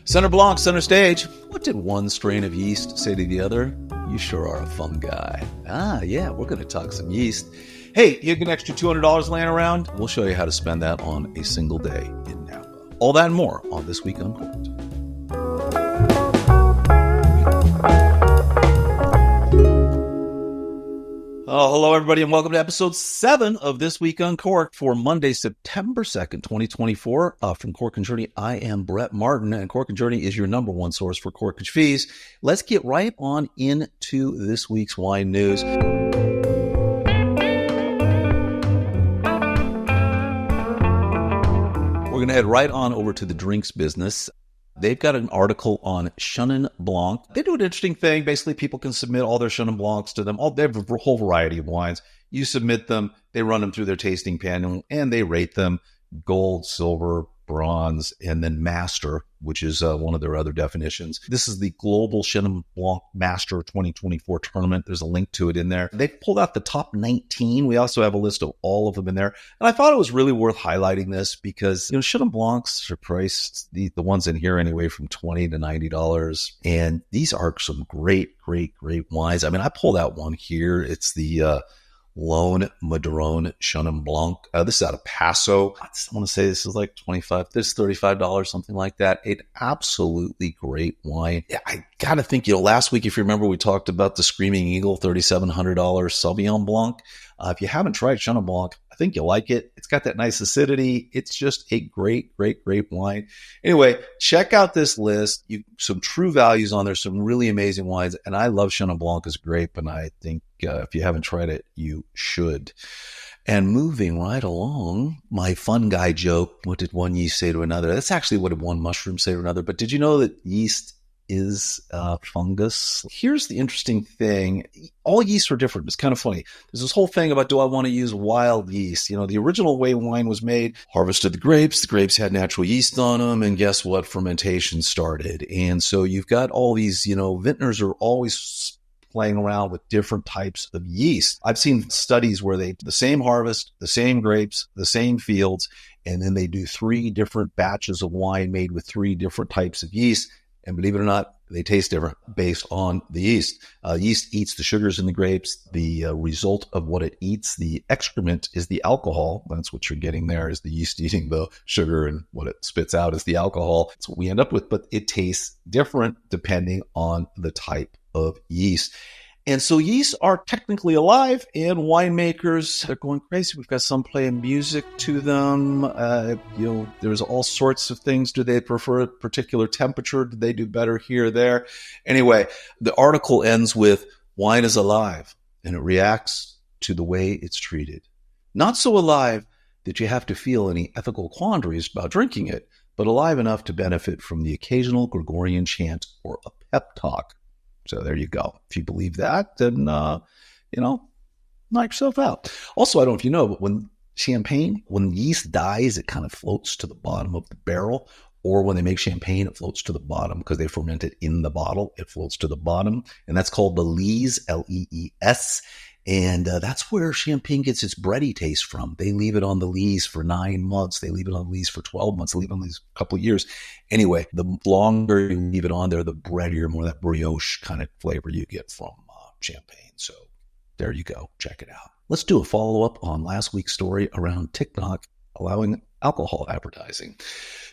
Center Blanc, center stage. What did one strain of yeast say to the other? You sure are a fun guy. Yeah, we're going to talk some yeast. Hey, you have an extra $200 laying around? We'll show you how to spend that on a single day in Napa. All that and more on This Week Uncorked. Hello, everybody, and welcome to episode 7 of This Week Uncorked for Monday, September 2nd, 2024. From Cork and Journey, I am Brett Martin, and Cork and Journey is your number one source for Corkage fees. Let's get right on into this week's wine news. We're going to head right on over to the drinks business. They've got an article on Chenin Blanc. They do an interesting thing. Basically, people can submit all their Chenin Blancs to them. They have a whole variety of wines. You submit them, they run them through their tasting panel, and they rate them gold, silver, bronze, and then master, which is one of their other definitions. This is the Global Chenin Blanc Master 2024 tournament. There's a link to it in there. They pulled out the top 19. We also have a list of all of them in there. And I thought it was really worth highlighting this because, Chenin Blancs are priced, the ones in here anyway, from $20 to $90. And these are some great wines. I mean, I pulled out one here. It's the Lone Madron Chenin Blanc. This is out of Paso. I want to say this is like $35, something like that. An absolutely great wine. I got to think, last week, if you remember, we talked about the Screaming Eagle $3,700 Sauvignon Blanc. If you haven't tried Chenin Blanc, I think you'll like it. It's got that nice acidity. It's just a great wine. Anyway, check out this list. Some true values on there, some really amazing wines. And I love Chenin Blanc as grape, and I think if you haven't tried it, you should. And moving right along, my fun guy joke, what did one yeast say to another? That's actually what did one mushroom say to another. But did you know that yeast is fungus? Here's the interesting thing. All yeasts are different. It's kind of funny. There's this whole thing about, do I want to use wild yeast? The original way wine was made, harvested the grapes had natural yeast on them, and guess what? Fermentation started. And so you've got all these, vintners are always playing around with different types of yeast. I've seen studies where the same harvest, the same grapes, the same fields, and then they do 3 different batches of wine made with 3 different types of yeast. And believe it or not, they taste different based on the yeast. Yeast eats the sugars in the grapes. The result of what it eats, the excrement, is the alcohol. That's what you're getting there, is the yeast eating the sugar, and what it spits out is the alcohol. That's what we end up with, but it tastes different depending on the type of yeast. And so yeasts are technically alive, and winemakers are going crazy. We've got some playing music to them. There's all sorts of things. Do they prefer a particular temperature? Do they do better here or there? Anyway, the article ends with, wine is alive, and it reacts to the way it's treated. Not so alive that you have to feel any ethical quandaries about drinking it, but alive enough to benefit from the occasional Gregorian chant or a pep talk. So there you go. If you believe that, then, knock yourself out. Also, I don't know if you know, but when yeast dies, it kind of floats to the bottom of the barrel. Or when they make champagne, it floats to the bottom because they ferment it in the bottle. It floats to the bottom. And that's called the lees, L-E-E-S. And that's where champagne gets its bready taste from. They leave it on the lees for 9 months. They leave it on the lees for 12 months. They leave it on the lees a couple of years. Anyway, the longer you leave it on there, the breadier, more that brioche kind of flavor you get from champagne. So there you go. Check it out. Let's do a follow-up on last week's story around TikTok allowing alcohol advertising.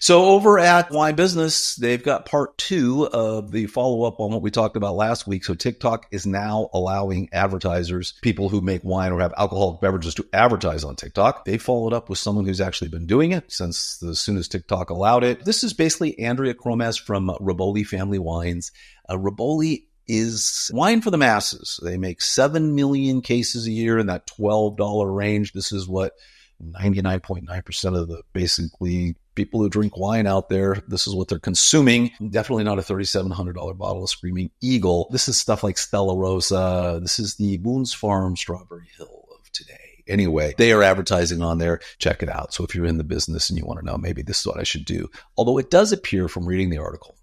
So over at Wine Business, they've got part 2 of the follow-up on what we talked about last week. So TikTok is now allowing advertisers, people who make wine or have alcoholic beverages, to advertise on TikTok. They followed up with someone who's actually been doing it since as soon as TikTok allowed it. This is basically Andrea Cromes from Riboli Family Wines. Riboli is wine for the masses. They make 7 million cases a year in that $12 range. This is what 99.9% of the basically people who drink wine out there, this is what they're consuming. Definitely not a $3,700 bottle of Screaming Eagle. This is stuff like Stella Rosa. This is the Boone's Farm Strawberry Hill of today. Anyway, they are advertising on there. Check it out. So if you're in the business and you want to know, maybe this is what I should do. Although it does appear from reading the article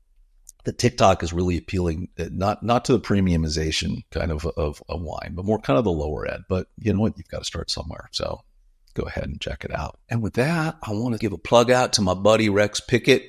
that TikTok is really appealing, not to the premiumization kind of wine, but more kind of the lower end. But you know what? You've got to start somewhere. So go ahead and check it out. And with that, I want to give a plug out to my buddy Rex Pickett.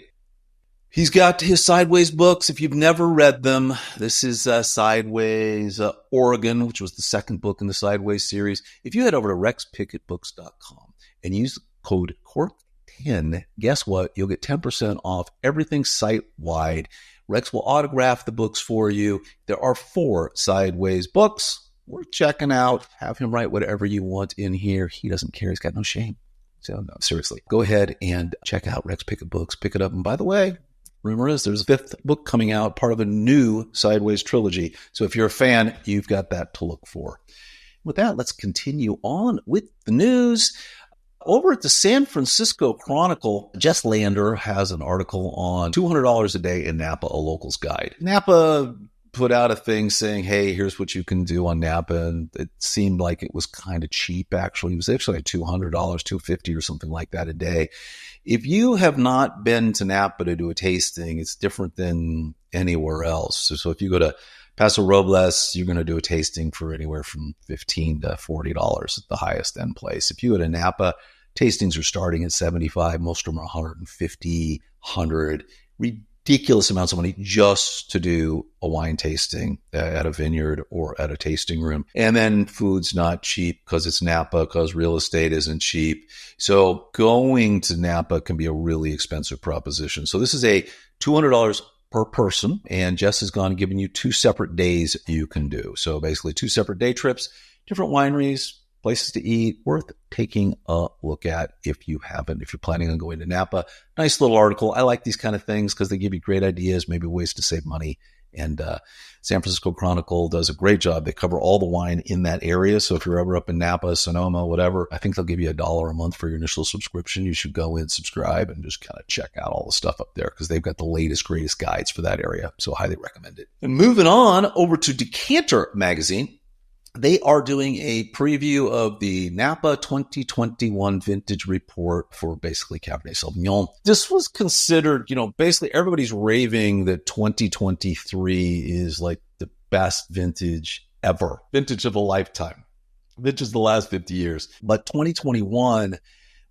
He's got his Sideways books. If you've never read them, this is Sideways Oregon, which was the second book in the Sideways series. If you head over to rexpickettbooks.com and use the code CORK10, guess what? You'll get 10% off everything site-wide. Rex will autograph the books for you. There are 4 Sideways books. Worth checking out. Have him write whatever you want in here. He doesn't care. He's got no shame. So, no, seriously. Go ahead and check out Rex Pickett Books. Pick it up. And by the way, rumor is there's a 5th book coming out, part of a new Sideways trilogy. So if you're a fan, you've got that to look for. With that, let's continue on with the news. Over at the San Francisco Chronicle, Jess Lander has an article on $200 a day in Napa, a local's guide. Napa put out a thing saying, hey, here's what you can do on Napa. And it seemed like it was kind of cheap, actually. It was actually $200, $250 or something like that a day. If you have not been to Napa to do a tasting, it's different than anywhere else. So if you go to Paso Robles, you're going to do a tasting for anywhere from $15 to $40 at the highest end place. If you go to Napa, tastings are starting at $75. Most of them are $150, $100. Ridiculous amounts of money just to do a wine tasting at a vineyard or at a tasting room. And then food's not cheap because it's Napa, because real estate isn't cheap. So going to Napa can be a really expensive proposition. So this is a $200 per person, and Jess has gone and given you 2 separate days you can do. So basically 2 separate day trips, different wineries, places to eat, worth taking a look at if you haven't, if you're planning on going to Napa. Nice little article. I like these kind of things because they give you great ideas, maybe ways to save money. And San Francisco Chronicle does a great job. They cover all the wine in that area. So if you're ever up in Napa, Sonoma, whatever, I think they'll give you $1 a month for your initial subscription. You should go in, subscribe, and just kind of check out all the stuff up there because they've got the latest, greatest guides for that area. So highly recommend it. And moving on over to Decanter Magazine. They are doing a preview of the Napa 2021 vintage report for basically Cabernet Sauvignon. This was considered, basically everybody's raving that 2023 is like the best vintage ever, vintage of a lifetime, vintage of the last 50 years. But 2021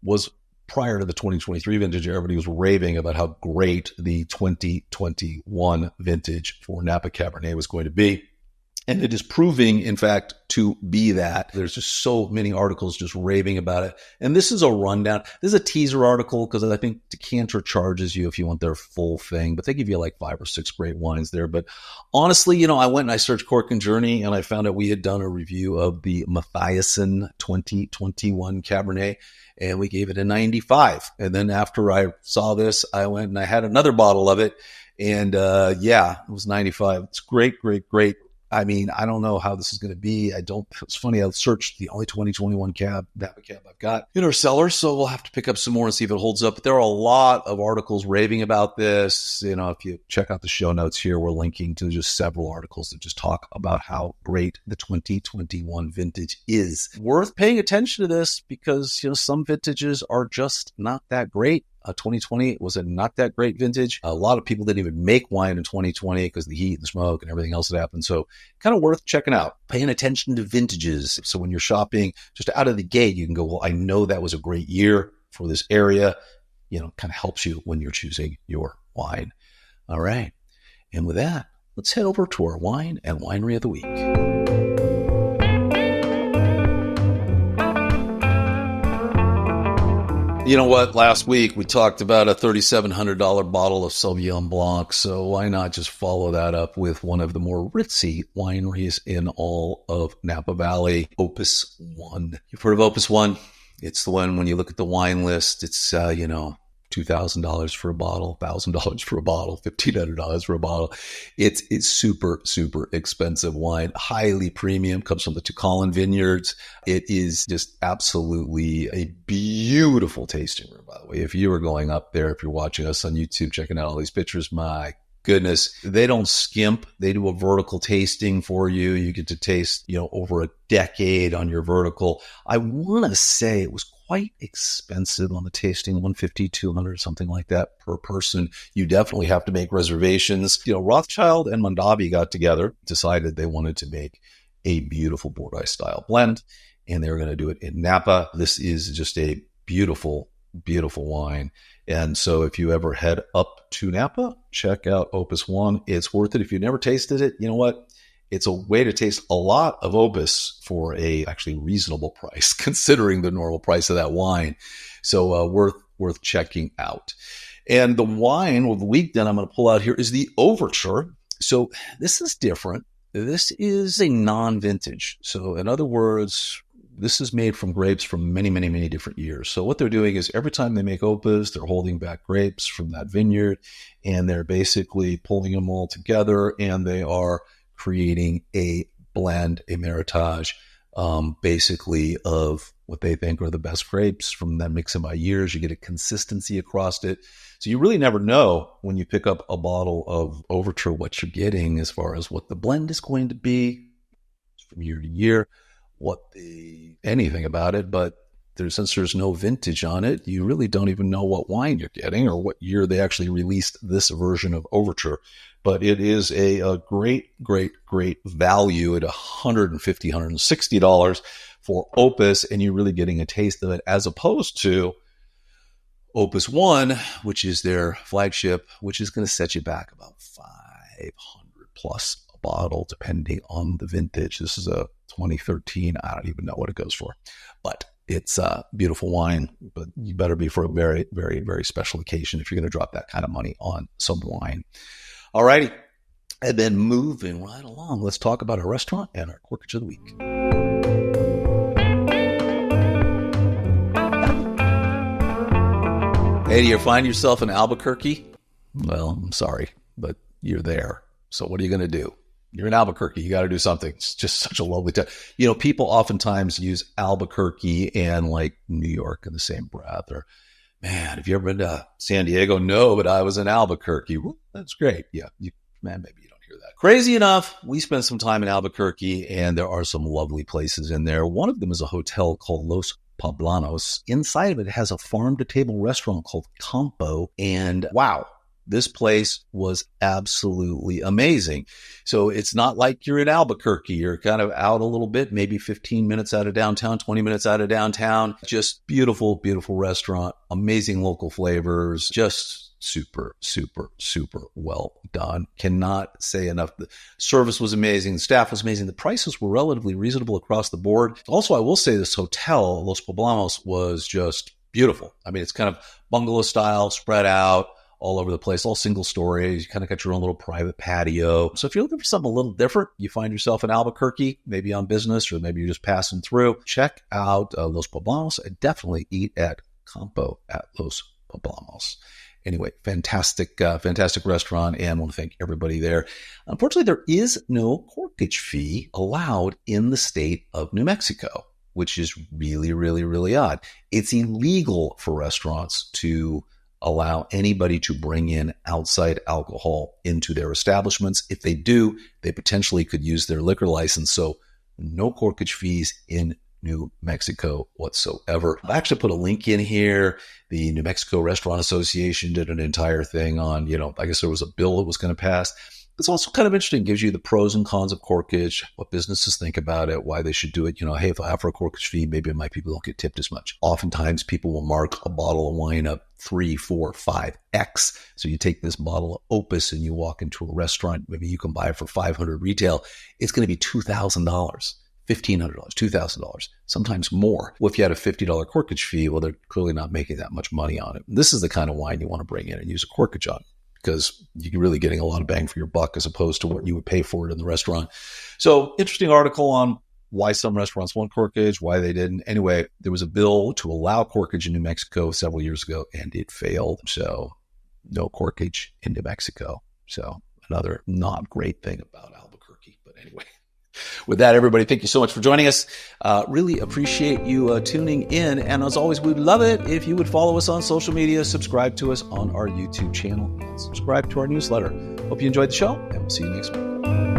was prior to the 2023 vintage. Everybody was raving about how great the 2021 vintage for Napa Cabernet was going to be. And it is proving, in fact, to be that. There's just so many articles just raving about it. And this is a rundown. This is a teaser article because I think Decanter charges you if you want their full thing, but they give you like 5 or 6 great wines there. But honestly, I went and I searched Cork and Journey and I found out we had done a review of the Mathiasen 2021 Cabernet and we gave it a 95. And then after I saw this, I went and I had another bottle of it. And it was 95. It's great, great, great. I mean, I don't know how this is going to be. It's funny. I searched the only 2021 Napa cab I've got in our cellar. So we'll have to pick up some more and see if it holds up. But there are a lot of articles raving about this. If you check out the show notes here, we're linking to just several articles that just talk about how great the 2021 vintage is. Worth paying attention to this because, some vintages are just not that great. 2020 was a not that great vintage. A lot of people didn't even make wine in 2020 because of the heat and smoke and everything else that happened. So kind of worth checking out, paying attention to vintages. So when you're shopping just out of the gate, you can go, well, I know that was a great year for this area. Kind of helps you when you're choosing your wine. All right. And with that, let's head over to our wine and winery of the week. You know what? Last week we talked about a $3,700 bottle of Sauvignon Blanc, so why not just follow that up with one of the more ritzy wineries in all of Napa Valley, Opus One. You've heard of Opus One? It's the one when you look at the wine list, it's, $2,000 for a bottle, $1,000 for a bottle, $1,500 for a bottle. It's super, super expensive wine, highly premium, comes from the Tucallan vineyards. It is just absolutely a beautiful tasting room, by the way. If you were going up there, if you're watching us on YouTube, checking out all these pictures, my goodness, they don't skimp. They do a vertical tasting for you. You get to taste, over a decade on your vertical. I want to say it was quite expensive on the tasting, $150, $200, something like that per person. You definitely have to make reservations. Rothschild and Mondavi got together, decided they wanted to make a beautiful Bordeaux style blend, and they were going to do it in Napa. This is just a beautiful, beautiful wine. And so if you ever head up to Napa, check out Opus One. It's worth it. If you've never tasted it, you know what? It's a way to taste a lot of Opus for a actually reasonable price, considering the normal price of that wine. So worth checking out. And the wine of the week that I'm going to pull out here is the Overture. So this is different. This is a non-vintage. So in other words, this is made from grapes from many, many, many different years. So what they're doing is every time they make Opus, they're holding back grapes from that vineyard, and they're basically pulling them all together, and they are creating a blend, a maritage, basically of what they think are the best grapes from that mixing by years. You get a consistency across it. So you really never know when you pick up a bottle of Overture what you're getting as far as what the blend is going to be from year to year, anything about it. But since there's no vintage on it, you really don't even know what wine you're getting or what year they actually released this version of Overture. But it is a great, great, great value at $150, $160 for Opus, and you're really getting a taste of it, as opposed to Opus One, which is their flagship, which is going to set you back about $500 plus a bottle, depending on the vintage. This is a 2013. I don't even know what it goes for, but it's a beautiful wine. But you better be for a very, very, very special occasion if you're going to drop that kind of money on some wine. All righty. And then moving right along, let's talk about our restaurant and our Corkage of the week. Hey, do you find yourself in Albuquerque? Well, I'm sorry, but you're there. So what are you going to do? You're in Albuquerque. You got to do something. It's just such a lovely town. You know, people oftentimes use Albuquerque and like New York in the same breath. Or, man, have you ever been to San Diego? No, but I was in Albuquerque. Well, that's great. Yeah, man, maybe you don't hear that. Crazy enough, we spent some time in Albuquerque, and there are some lovely places in there. One of them is a hotel called Los Poblanos. Inside of it has a farm-to-table restaurant called Campo, and wow, this place was absolutely amazing. So it's not like you're in Albuquerque. You're kind of out a little bit, maybe 15 minutes out of downtown, 20 minutes out of downtown. Just beautiful, beautiful restaurant, amazing local flavors, just super, super, super well done. Cannot say enough. The service was amazing. The staff was amazing. The prices were relatively reasonable across the board. Also, I will say this hotel, Los Poblanos, was just beautiful. I mean, it's kind of bungalow style, spread out all over the place, all single stories. You kind of got your own little private patio. So if you're looking for something a little different, you find yourself in Albuquerque, maybe on business, or maybe you're just passing through, check out Los Poblanos, and definitely eat at Campo at Los Poblanos. Anyway, fantastic restaurant, and I want to thank everybody there. Unfortunately, there is no corkage fee allowed in the state of New Mexico, which is really, really, really odd. It's illegal for restaurants to allow anybody to bring in outside alcohol into their establishments. If they do, they potentially could use their liquor license. So no corkage fees in New Mexico whatsoever. I actually put a link in here. The New Mexico Restaurant Association did an entire thing on, I guess there was a bill that was going to pass. It's also kind of interesting. It gives you the pros and cons of corkage, what businesses think about it, why they should do it. Hey, if I offer a corkage fee, maybe my people don't get tipped as much. Oftentimes, people will mark a bottle of wine up 3, 4, 5x. So you take this bottle of Opus and you walk into a restaurant, maybe you can buy it for $500 retail. It's going to be $2,000. $1,500, $2,000, sometimes more. Well, if you had a $50 corkage fee, well, they're clearly not making that much money on it. This is the kind of wine you want to bring in and use a corkage on, because you're really getting a lot of bang for your buck as opposed to what you would pay for it in the restaurant. So interesting article on why some restaurants want corkage, why they didn't. Anyway, there was a bill to allow corkage in New Mexico several years ago, and it failed. So no corkage in New Mexico. So another not great thing about Albuquerque. But anyway. With that, everybody, thank you so much for joining us. Really appreciate you tuning in. And as always, we'd love it if you would follow us on social media, subscribe to us on our YouTube channel, and subscribe to our newsletter. Hope you enjoyed the show, and we'll see you next week.